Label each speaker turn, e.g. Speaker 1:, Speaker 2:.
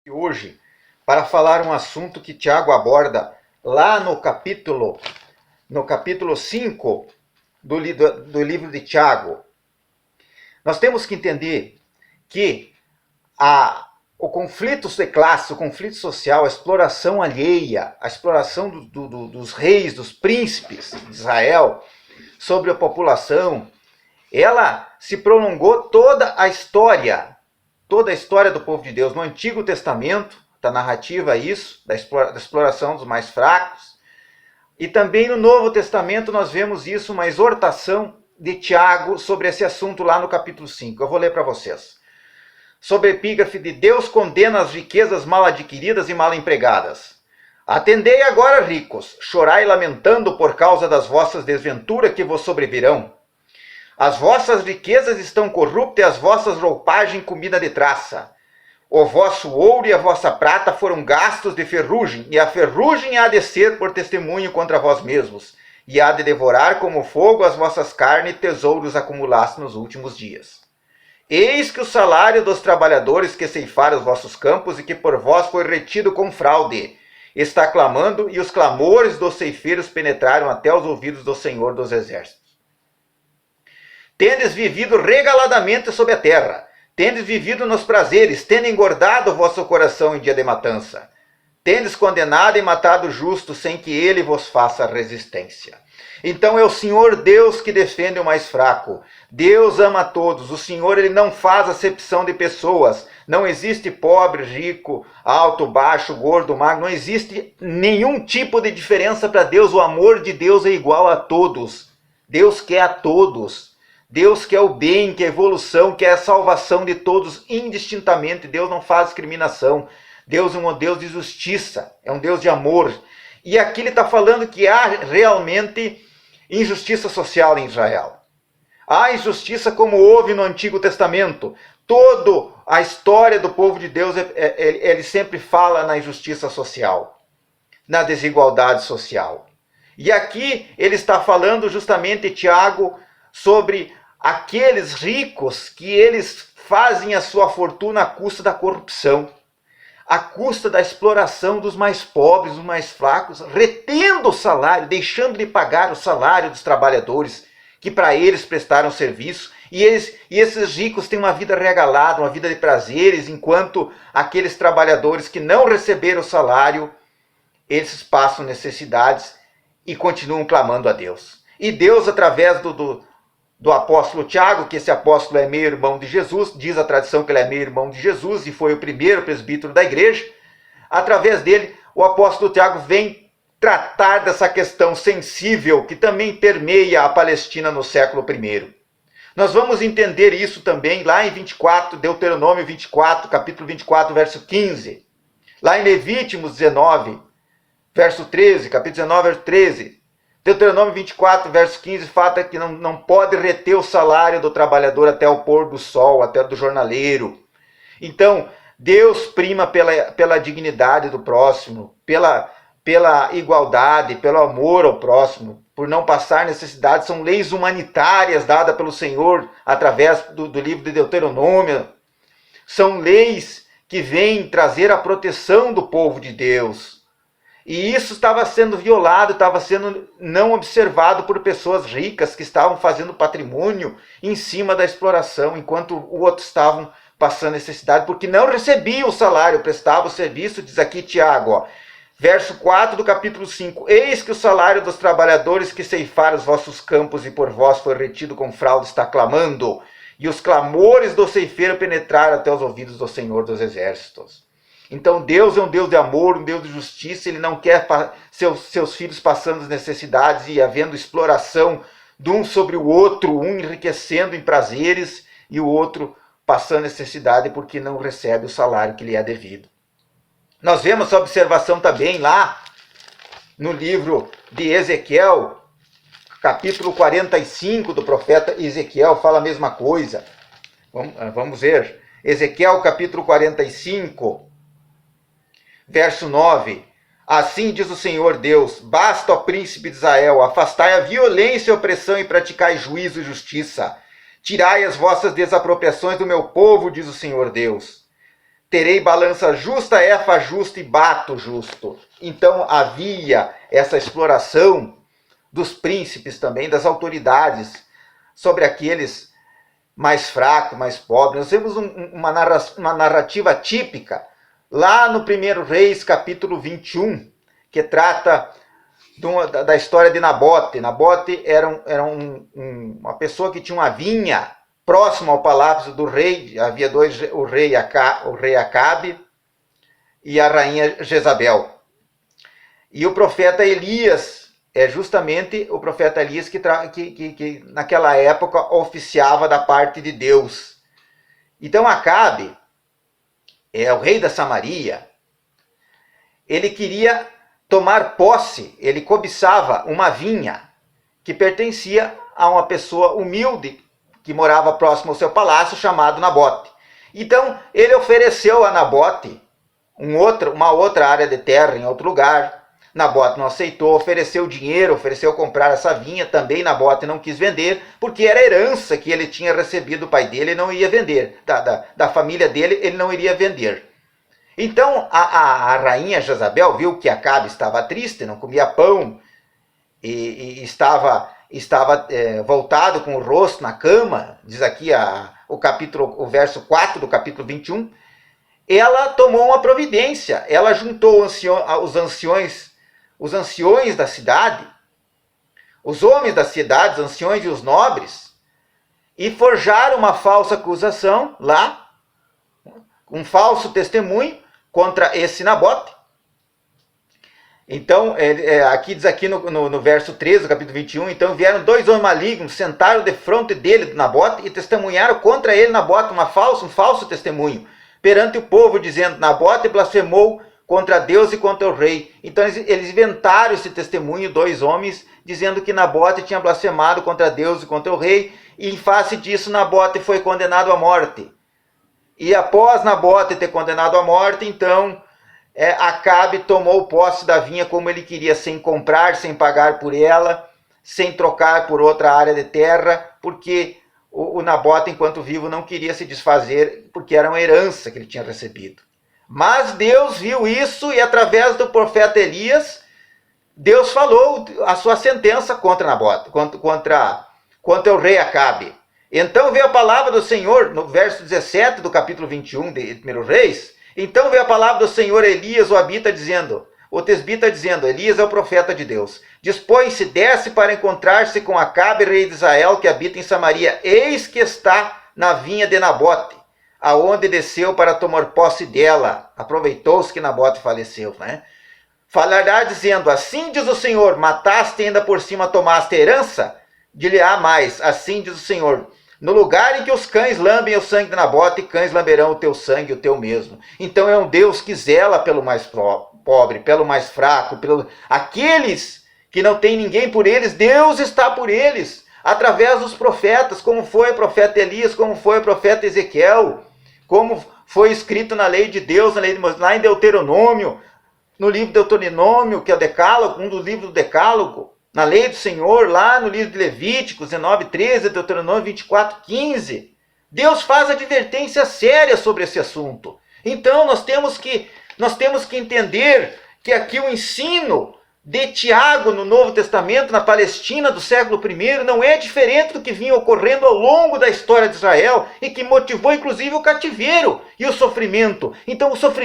Speaker 1: Hoje para falar um assunto que Tiago aborda lá no capítulo 5 do livro de Tiago. Nós temos que entender que o conflito de classe, o conflito social, a exploração alheia, a exploração dos reis, dos príncipes de Israel sobre a população, ela se prolongou toda a história do povo de Deus. No Antigo Testamento, da narrativa isso, da exploração dos mais fracos. E também no Novo Testamento nós vemos isso, uma exortação de Tiago sobre esse assunto lá no capítulo 5. Eu vou ler para vocês. Sob a epígrafe de Deus condena as riquezas mal adquiridas e mal empregadas. Atendei agora, ricos, chorai lamentando por causa das vossas desventuras que vos sobrevirão. As vossas riquezas estão corruptas e as vossas roupagens comida de traça. O vosso ouro e a vossa prata foram gastos de ferrugem, e a ferrugem há de ser por testemunho contra vós mesmos, e há de devorar como fogo as vossas carnes e tesouros acumulados nos últimos dias. Eis que o salário dos trabalhadores que ceifaram os vossos campos e que por vós foi retido com fraude, está clamando, e os clamores dos ceifeiros penetraram até os ouvidos do Senhor dos Exércitos. Tendes vivido regaladamente sobre a terra, tendes vivido nos prazeres, tendo engordado o vosso coração em dia de matança. Tendes condenado e matado o justo, sem que ele vos faça resistência. Então é o Senhor Deus que defende o mais fraco. Deus ama a todos. O Senhor, ele não faz acepção de pessoas. Não existe pobre, rico, alto, baixo, gordo, magro. Não existe nenhum tipo de diferença para Deus. O amor de Deus é igual a todos. Deus quer a todos. Deus quer o bem, quer a evolução, quer a salvação de todos indistintamente. Deus não faz discriminação. Deus é um Deus de justiça, é um Deus de amor. E aqui ele está falando que há realmente injustiça social em Israel. Há injustiça como houve no Antigo Testamento. Toda a história do povo de Deus, ele sempre fala na injustiça social, na desigualdade social. E aqui ele está falando justamente, Tiago, sobre aqueles ricos que eles fazem a sua fortuna à custa da corrupção, à custa da exploração dos mais pobres, dos mais fracos, retendo o salário, deixando de pagar o salário dos trabalhadores que para eles prestaram serviço. E esses ricos têm uma vida regalada, uma vida de prazeres, enquanto aqueles trabalhadores que não receberam o salário, eles passam necessidades e continuam clamando a Deus. E Deus, através do apóstolo Tiago, que esse apóstolo é meio irmão de Jesus, diz a tradição que ele é meio irmão de Jesus e foi o primeiro presbítero da igreja. Através dele, o apóstolo Tiago vem tratar dessa questão sensível que também permeia a Palestina no século I. Nós vamos entender isso também lá em 24, Deuteronômio 24, capítulo 24, verso 15. Lá em Levíticos 19, verso 13, capítulo 19, verso 13. Deuteronômio 24, verso 15, fala que não pode reter o salário do trabalhador até o pôr do sol, até do jornaleiro. Então, Deus prima pela dignidade do próximo, pela igualdade, pelo amor ao próximo, por não passar necessidade. São leis humanitárias dadas pelo Senhor através do livro de Deuteronômio. São leis que vêm trazer a proteção do povo de Deus. E isso estava sendo violado, estava sendo não observado por pessoas ricas que estavam fazendo patrimônio em cima da exploração, enquanto os outros estavam passando necessidade, porque não recebiam o salário, prestavam o serviço. Diz aqui Tiago, ó, verso 4 do capítulo 5. Eis que o salário dos trabalhadores que ceifaram os vossos campos e por vós foi retido com fraude está clamando, e os clamores do ceifeiro penetraram até os ouvidos do Senhor dos Exércitos. Então Deus é um Deus de amor, um Deus de justiça. Ele não quer seus filhos passando necessidades e havendo exploração de um sobre o outro, um enriquecendo em prazeres e o outro passando necessidade porque não recebe o salário que lhe é devido. Nós vemos essa observação também lá no livro de Ezequiel, capítulo 45 do profeta Ezequiel, fala a mesma coisa. Vamos ver. Ezequiel, capítulo 45, verso 9. Assim diz o Senhor Deus: basta, ó príncipe de Israel, afastai a violência e a opressão e praticai juízo e justiça. Tirai as vossas desapropriações do meu povo, diz o Senhor Deus. terei balança justa, efa justo e bato justo. Então havia essa exploração dos príncipes também, das autoridades, sobre aqueles mais fracos, mais pobres. Nós temos uma narrativa típica lá no 1 Reis, capítulo 21, que trata da história de Nabote. Nabote era uma pessoa que tinha uma vinha próximo ao palácio do rei. Havia dois, o rei Acabe e a rainha Jezabel. E o profeta Elias, é justamente o profeta Elias que naquela época oficiava da parte de Deus. Então Acabe, o rei da Samaria, ele queria tomar posse, ele cobiçava uma vinha que pertencia a uma pessoa humilde que morava próximo ao seu palácio, chamado Nabote. Então ele ofereceu a Nabote uma outra área de terra em outro lugar. Nabote não aceitou, ofereceu dinheiro, ofereceu comprar essa vinha, também Nabote não quis vender, porque era herança que ele tinha recebido do pai dele e não ia vender, da família dele ele não iria vender. Então a rainha Jezabel viu que Acabe estava triste, não comia pão, e estava voltado com o rosto na cama, diz aqui o verso 4 do capítulo 21, ela tomou uma providência, ela juntou os anciões da cidade, os homens da cidade, os anciões e os nobres, e forjaram uma falsa acusação lá, um falso testemunho contra esse Nabote. Então, aqui diz aqui no verso 13 do capítulo 21, então vieram dois homens malignos, sentaram de frente dele, do Nabote, e testemunharam contra ele, Nabote, um falso testemunho, perante o povo, dizendo, Nabote blasfemou contra Deus e contra o rei. Então eles inventaram esse testemunho, dois homens, dizendo que Nabote tinha blasfemado contra Deus e contra o rei, e em face disso Nabote foi condenado à morte. E após Nabote ter condenado à morte, então Acabe tomou posse da vinha como ele queria, sem comprar, sem pagar por ela, sem trocar por outra área de terra, porque o Nabote, enquanto vivo, não queria se desfazer, porque era uma herança que ele tinha recebido. Mas Deus viu isso e através do profeta Elias, Deus falou a sua sentença contra Nabote, contra o rei Acabe. Então veio a palavra do Senhor, no verso 17 do capítulo 21 de 1 Reis, então veio a palavra do Senhor a Elias, o tesbita, dizendo, Elias é o profeta de Deus. Dispõe-se, desce para encontrar-se com Acabe, rei de Israel, que habita em Samaria. Eis que está na vinha de Nabote, aonde desceu para tomar posse dela. Aproveitou-se que Nabote faleceu, né? Falará dizendo, assim diz o Senhor, mataste e ainda por cima tomaste a herança? Dir-lhe-á mais, assim diz o Senhor, no lugar em que os cães lambem o sangue de Nabote, cães lamberão o teu sangue, o teu mesmo. Então é um Deus que zela pelo mais pobre, pelo mais fraco, aqueles que não tem ninguém por eles, Deus está por eles, através dos profetas, como foi o profeta Elias, como foi o profeta Ezequiel, como foi escrito na lei de Deus, lá em Deuteronômio, no livro de Deuteronômio, que é o Decálogo, um dos livros do Decálogo, na lei do Senhor, lá no livro de Levíticos 19:13, Deuteronômio 24:15, Deus faz advertência séria sobre esse assunto. Então nós temos que entender que aqui o ensino de Tiago no Novo Testamento, na Palestina do século I, não é diferente do que vinha ocorrendo ao longo da história de Israel e que motivou inclusive o cativeiro e o sofrimento. Então o sofrimento